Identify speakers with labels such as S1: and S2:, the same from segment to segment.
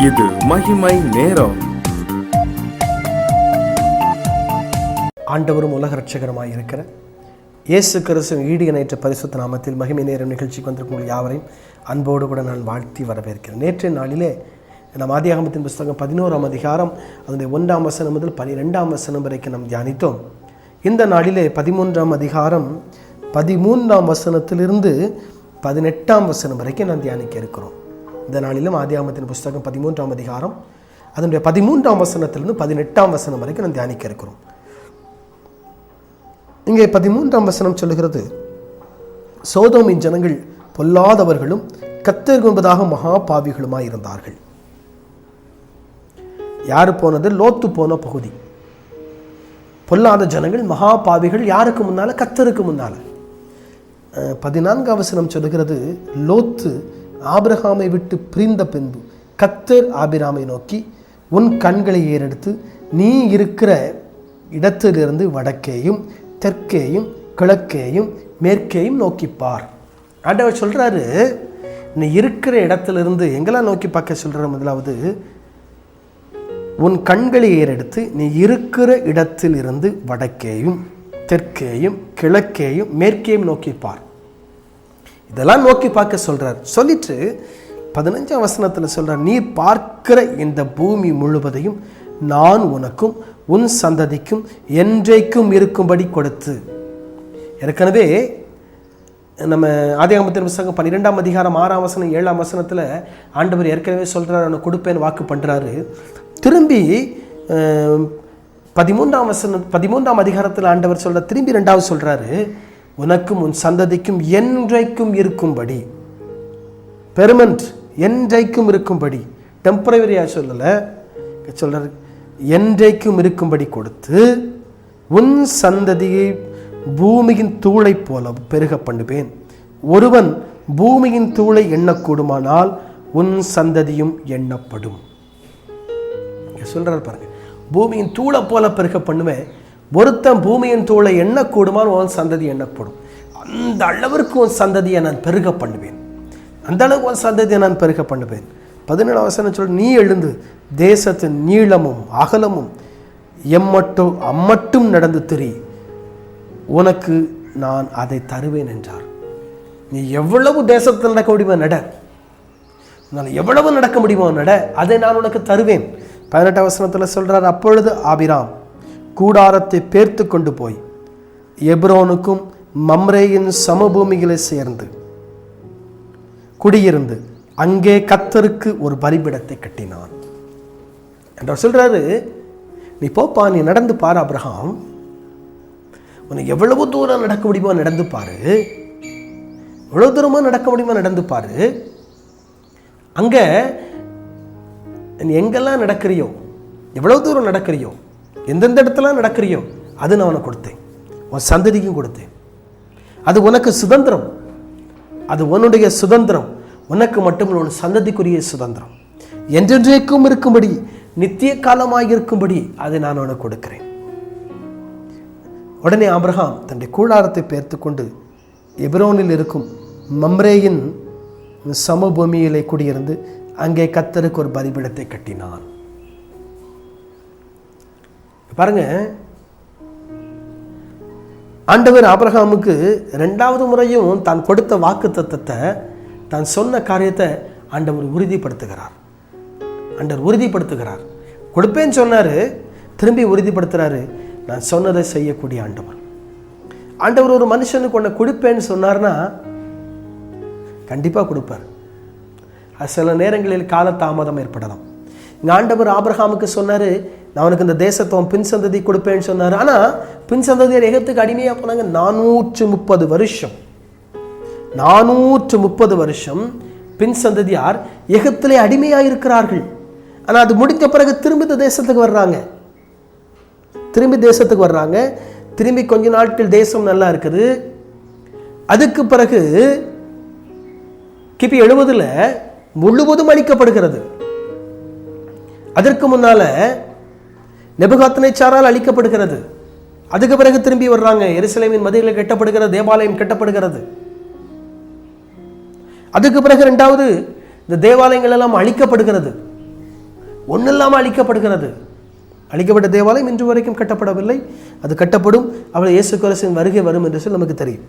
S1: இது மகிமை நேரம்.
S2: ஆண்டவரும் உலக ரட்சகருமாய் இருக்கிற இயேசு கிறிஸ்துவின் ஈடு இணையற்ற பரிசுத்த நாமத்தில் மகிமை நேரம் நிகழ்ச்சிக்கு வந்திருக்கும் யாவரையும் அன்போடு கூட நான் வாழ்த்தி வரவேற்கிறேன். நேற்றைய நாளிலே நாம் ஆதியாகமத்தின் புஸ்தகம் 11ஆம் அதிகாரம் அதனுடைய 1ஆம் வசனம் முதல் 12ஆம் வசனம் வரைக்கும் நாம் தியானித்தோம். இந்த நாளிலே 13ஆம் அதிகாரம் 13ஆம் வசனத்திலிருந்து 18ஆம் வசனம் வரைக்கும் நாம் தியானிக்க இருக்கிறோம். இந்த நாளிலும் ஆதியாகமத்தின் புஸ்தகம் 13ஆம் அதிகாரம் அதனுடைய 13ஆம் வசனத்திலிருந்து 18ஆம் வசனம் வரைக்கும் நாம் தியானிக்க இருக்கிறோம். இங்கே 13ஆம் வசனம் சொல்லுகிறது, சோதோமின் ஜனங்கள் பொல்லாதவர்களும் கர்த்தருக்கு முன்பதாக மகா பாவிகளுமாய் இருந்தார்கள். யாரு போனது? லோத்து போன பகுதி. பொல்லாத ஜனங்கள் மகா பாவிகள். யாருக்கு முன்னால? கர்த்தருக்கு முன்னால. 14ஆம் வசனம் சொல்லுகிறது, லோத்து ஆபிரகாமை விட்டு பிரிந்த பின்பு கர்த்தர் ஆபிராமை நோக்கி, உன் கண்களை ஏறெடுத்து நீ இருக்கிற இடத்திலிருந்து வடக்கேயும் தெற்கேயும் கிழக்கேயும் மேற்கேயும் நோக்கிப்பார். ஆண்டவர் சொல்றாரு, நீ இருக்கிற இடத்திலிருந்து எங்கெல்லாம் நோக்கி பார்க்க சொல்ற? முதலாவது, உன் கண்களை ஏறெடுத்து நீ இருக்கிற இடத்தில் இருந்து வடக்கேயும் தெற்கேயும் கிழக்கேயும் மேற்கேயும் நோக்கிப்பார். இதெல்லாம் நோக்கி பார்க்க சொல்றார். சொல்லிட்டு 15ஆம் வசனத்தில் சொல்றார், நீ பார்க்கிற இந்த பூமி முழுவதையும் நான் உனக்கும் உன் சந்ததிக்கும் என்றைக்கும் இருக்கும்படி கொடுத்து. ஏற்கனவே நம்ம ஆதியாகமத்தின் புஸ்தகம் 12ஆம் அதிகாரம் 6ஆம் வசனம் 7ஆம் வசனத்தில் ஆண்டவர் ஏற்கனவே சொல்கிறார், நான் கொடுப்பேன் வாக்கு பண்ணுறாரு. திரும்பி 13ஆம் அதிகாரத்தில் ஆண்டவர் சொல்ற, திரும்பி 2வது சொல்கிறாரு, உனக்கும் உன் சந்ததிக்கும் என்றைக்கும் இருக்கும்படி. பெர்மனன்ட், என்றைக்கும் இருக்கும்படி. டெம்பரவரியாக சொல்லலை, சொல்கிறார் என்றைக்கும் இருக்கும்படி கொடுத்து உன் சந்ததியை பூமியின் தூளை போல பெருக பண்ணுவேன். ஒருவன் பூமியின் தூளை எண்ணக்கூடுமானால் உன் சந்ததியும் எண்ணப்படும். சொல்றார் பாருங்க, பூமியின் தூளை போல பெருக பண்ணுவேன். ஒருத்தன் பூமியின் தூளை எண்ணக்கூடுமானால் உன் சந்ததி எண்ணப்படும். அந்த அளவிற்கு உன் சந்ததியை நான் பெருக பண்ணுவேன். அந்த அளவுக்கு உன் சந்ததியை நான் பெருக பண்ணுவேன். 17ஆம் வசனம் சொல்ற, நீ எழுந்து தேசத்தின் நீளமும் அகலமும் அம்மட்டும் நடந்து திரி, உனக்கு நான் அதை தருவேன் என்றார். நீ எவ்வளவு தேசத்தில் நடக்க முடியுமோ நட, எவ்வளவு நடக்க முடியுமோ நட, அதை நான் உனக்கு தருவேன். 18ஆம் வசனத்தில் சொல்றார், அப்பொழுது ஆபிராம் கூடாரத்தை பேர்த்து கொண்டு போய் எப்ரோனுக்கும் மம்ரேயின் சமபூமிகளை சேர்ந்து குடியிருந்து அங்கே கர்த்தருக்கு ஒரு பலிபீடத்தை கட்டினான் என்று சொல்றாரு. நீ போப்பா, நீ நடந்து பாரு ஆபிரகாம், உனக்கு எவ்வளவு தூரம் நடக்க முடியுமோ நடந்து பாரு, எவ்வளவு தூரமா நடக்க முடியுமோ நடந்து பாரு. அங்க நீ எங்கெல்லாம் நடக்கிறியோ, எவ்வளவு தூரம் நடக்கிறியோ, எந்தெந்த இடத்துல நடக்கிறியோ, அது நான் உனக்கு கொடுத்தேன், உன் சந்ததிக்கும் கொடுத்தேன். அது உனக்கு சுதந்திரம், அது உன்னுடைய சுதந்திரம். உனக்கு மட்டும் உன் சந்ததிக்குரிய சுதந்திரம் என்றென்றைக்கும் இருக்கும்படி, நித்திய காலமாக இருக்கும்படி அதை நான் உனக்கு கொடுக்கிறேன். உடனே ஆபிரகாம் தன்னுடைய கூடாரத்தை பெயர்த்து கொண்டு எப்ரோனில் இருக்கும் மம்ரேயின் சமபூமியிலே குடியிருந்து அங்கே கர்த்தருக்கு ஒரு பலிபீடத்தை கட்டினான். பாருங்க, ஆண்டவர் ஆபிரகாமுக்கு 2வது முறையும் தான் கொடுத்த வாக்கு தத்தத்தை, தான் சொன்ன காரியத்தை ஆண்டவர் உறுதிப்படுத்துகிறார். கொடுப்பேன்னு சொன்னாரு, திரும்பி உறுதிப்படுத்துறாரு. நான் சொன்னதை செய்யக்கூடிய ஆண்டவர் ஒரு மனுஷனுக்கு ஒன்று கொடுப்பேன்னு சொன்னார்னா கண்டிப்பாக கொடுப்பார். அது சில நேரங்களில் காலதாமதம் ஏற்படலாம். இங்கே ஆண்டவர் ஆபிரகாமுக்கு சொன்னார், நான் அவனுக்கு இந்த தேசத்தை பின் சந்ததி கொடுப்பேன்னு சொன்னார். ஆனால் பின் சந்ததியர் எகிப்துக்கு அடிமையாக போனாங்க. 430 வருஷம் 430 வருஷம் பின் சந்ததியார் எகிப்திலே அடிமையாக இருக்கிறார்கள். ஆனால் அது முடிஞ்ச பிறகு திரும்பி தேசத்துக்கு வர்றாங்க. திரும்பி கொஞ்ச நாட்கள் தேசம் நல்லா இருக்குது. அதுக்கு பிறகு கிபி 70 முழுவதும் அழிக்கப்படுகிறது. அதற்கு முன்னால நேபுகாத்நேச்சாரால் அழிக்கப்படுகிறது. அதுக்கு பிறகு திரும்பி வர்றாங்க. எருசலேமின் மதில்கள் கட்டப்படுகிறது, தேவாலயம் கட்டப்படுகிறது. அதுக்கு பிறகு 2வது இந்த தேவாலயங்கள் எல்லாம் அழிக்கப்படுகிறது. ஒன்றும் இல்லாமல் அழிக்கப்படுகிறது. அழிக்கப்பட்ட தேவாலயம் இன்று வரைக்கும் கட்டப்படவில்லை. அது கட்டப்படும். அவர் இயேசு கிறிஸ்துவின் வருகை வரும் என்று சொல்லி நமக்கு தெரியும்.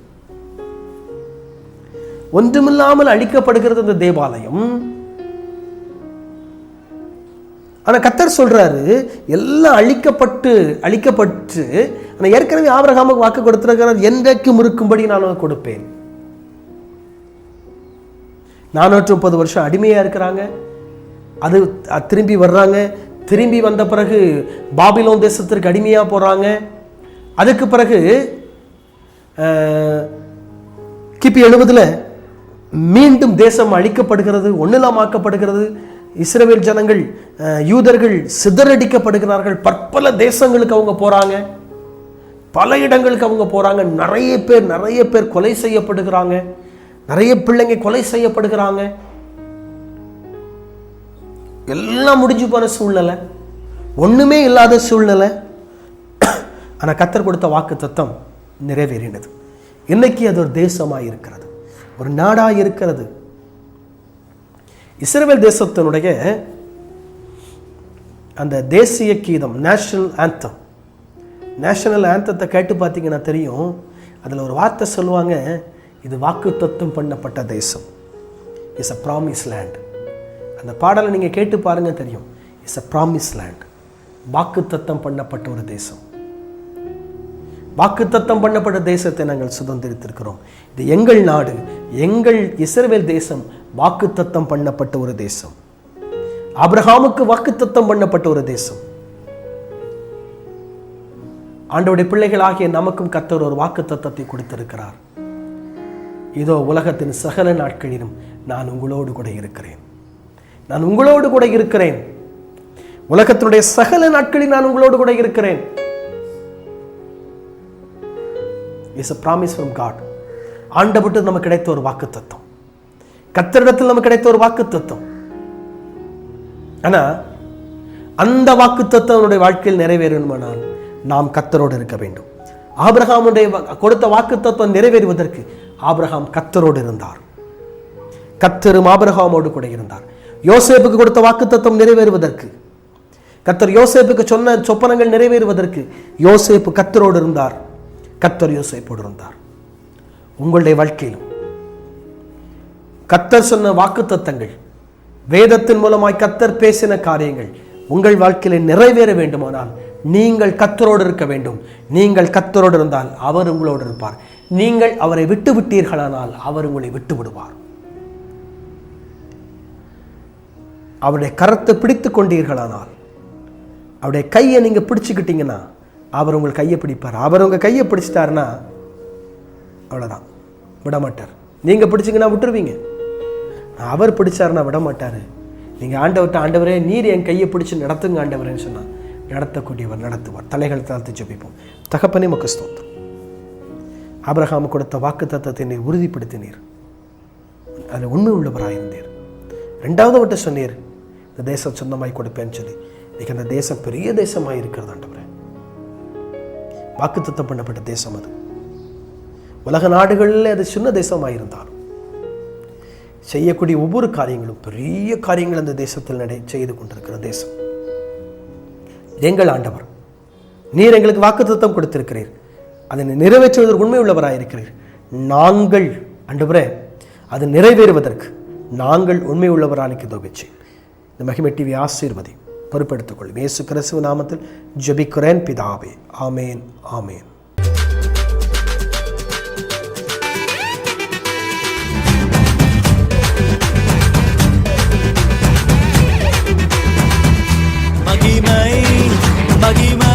S2: ஒன்றுமில்லாமல் அழிக்கப்படுகிறது அந்த தேவாலயம். ஆனா கர்த்தர் சொல்றாரு, எல்லாம் அழிக்கப்பட்டு ஆனா ஏற்கனவே ஆபிரகாமுக்கு வாக்கு கொடுத்திருக்கிறார், என்றைக்கும் இருக்கும்படி நான் கொடுப்பேன். 430 வருஷம் அடிமையா இருக்கிறாங்க. அது திரும்பி வர்றாங்க. திரும்பி வந்த பிறகு பாபிலோன் தேசத்திற்கு அடிமையா போறாங்க. அதுக்கு பிறகு கிபி 70 மீண்டும் தேசம் அழிக்கப்படுகிறது, ஒன்னிலாமாக்கப்படுகிறது. இஸ்ரவேல் ஜனங்கள், யூதர்கள் சிதறடிக்கப்படுகிறார்கள். பற்பல தேசங்களுக்கு அவங்க போறாங்க, பல இடங்களுக்கு அவங்க போறாங்க. நிறைய பேர் கொலை செய்யப்படுகிறாங்க. நிறைய பிள்ளைங்க கொலை செய்யப்படுகிறாங்க. எல்லாம் முடிஞ்சு போன சூழ்நிலை, ஒண்ணுமே இல்லாத சூழ்நிலை. ஆனா கர்த்தர் கொடுத்த வாக்கு தத்தம் நிறைவேறினது. இன்னைக்கு அது ஒரு தேசமாய் இருக்கிறது, ஒரு நாடாய் இருக்கிறது. இஸ்ரவேல் தேசத்தினுடைய அந்த தேசிய கீதம், நேஷனல் ஆந்தத்தை கேட்டு பார்த்தீங்கன்னா தெரியும். அதில் ஒரு வார்த்தை சொல்லுவாங்க, இது வாக்கு தத்தம் பண்ணப்பட்ட தேசம். It's a promise land. அந்த பாடலை நீங்கள் கேட்டு பாருங்க தெரியும். It's a promise land. வாக்கு தத்தம் பண்ணப்பட்ட ஒரு தேசம். வாக்கு தத்தம் பண்ணப்பட்ட தேசத்தை நாங்கள் சுதந்திரித்திருக்கிறோம். இது எங்கள் நாடு, எங்கள் இஸ்ரவேல் தேசம். வாக்கு தத்தம் பண்ணப்பட்ட ஒரு தேசம். ஆபிரகாமுக்கு வாக்கு தத்தம் பண்ணப்பட்ட ஒரு தேசம். ஆண்டவருடைய பிள்ளைகளாகிய நமக்கும் கர்த்தர் ஒரு வாக்கு தத்தத்தை கொடுத்திருக்கிறார். இதோ உலகத்தின் சகல நாட்களிலும் நான் உங்களோடு கூட இருக்கிறேன். நான் உங்களோடு கூட இருக்கிறேன். உலகத்தினுடைய சகல நாட்களில் நான் உங்களோடு கூட இருக்கிறேன். It's a promise from God. ஆண்டவருக்கு நமக்கு கிடைத்த ஒரு வாக்குத்தத்தம், கர்த்தரிடத்தில் நமக்கு கிடைத்த ஒரு வாக்குத்தத்தம். ஆனா அந்த வாக்குத்தத்தம் வாழ்க்கையில் நிறைவேறணுமானால் நாம் கர்த்தரோடு இருக்க வேண்டும். ஆபிரகாமுடைய கொடுத்த வாக்குத்தத்தம் நிறைவேறுவதற்கு ஆபிரகாம் கர்த்தரோடு இருந்தார். கர்த்தரும் ஆபிரகாமோடு கூட இருந்தார். யோசேப்புக்கு கொடுத்த வாக்குத்தத்தம் நிறைவேறுவதற்கு, கர்த்தர் யோசேப்புக்கு சொன்ன சொப்பனங்கள் நிறைவேறுவதற்கு யோசேப்பு கர்த்தரோடு இருந்தார். கர்த்தர் யோசேப்போடு இருந்தார். உங்களுடைய வாழ்க்கையிலும் கர்த்தர் சொன்ன வாக்குத்தத்தங்கள், வேதத்தின் மூலமாய் கர்த்தர் பேசின காரியங்கள் உங்கள் வாழ்க்கையில நிறைவேற வேண்டுமானால் நீங்கள் கர்த்தரோடு இருக்க வேண்டும். நீங்கள் கர்த்தரோடு இருந்தால் அவர் உங்களோடு இருப்பார். நீங்கள் அவரை விட்டு விட்டீர்களானால் அவர் உங்களை விட்டு விடுவார். அவருடைய கரத்தை பிடித்து கொண்டீர்களானால், அவருடைய கையை நீங்க பிடிச்சுக்கிட்டீங்கன்னா அவர் உங்கள் கையை பிடிப்பார். அவர் உங்க கையை பிடிச்சிட்டாருன்னா அவ்வளவுதான், விட மாட்டார். நீங்க பிடிச்சிங்கன்னா விட்டுருவீங்க. அவர் பிடிச்சாருன்னா விட மாட்டாரு. நீங்க ஆண்டவரே நீர் என் கையை பிடிச்சு நடத்துங்க ஆண்டவரேன்னு சொன்னா நடத்தக்கூடியவர், நடத்துவார். தலைகள் தாழ்த்தி ஜெபிப்போம். தகப்பனே உமக்கு ஸ்தோத்திரம். ஆபிரகாம் கொடுத்த வாக்குத்தத்தத்தை நீர் உறுதிப்படுத்தினீர். அதில் உண்மை உள்ளவராயிருந்தீர். 2வது மட்டும் சொன்னீர், இந்த தேசம் சொந்தமாய் கொடுப்பேன்னு சொல்லி. இன்னைக்கு அந்த தேசம் பெரிய தேசமாய் இருக்கிறது ஆண்டவரே. வாக்குத்தத்தம் பண்ணப்பட்ட தேசம் அது. உலக நாடுகளில் அது சின்ன தேசமாயிருந்தாலும் செய்யக்கூடிய ஒவ்வொரு காரியங்களும் பெரிய காரியங்கள் அந்த தேசத்தில் செய்து கொண்டிருக்கிற தேசம். எங்கள் ஆண்டவர், நீர் எங்களுக்கு வாக்குத்தத்தம் கொடுத்திருக்கிறீர். அதை நிறைவேற்றுவதற்கு உண்மை உள்ளவராயிருக்கிறீர். நாங்கள் ஆண்டவரே அது நிறைவேறுவதற்கு நாங்கள் உண்மை உள்ளவராக தோபிச்சு. இந்த மகிமை டிவி ஆசீர்வதி பொறுப்பெடுத்துக் கொள்ளும். இயேசு கிறிஸ்துவின் நாமத்தில் ஜெபிக்கிறேன் பிதாவே. ஆமேன், ஆமேன்.
S3: மகிமை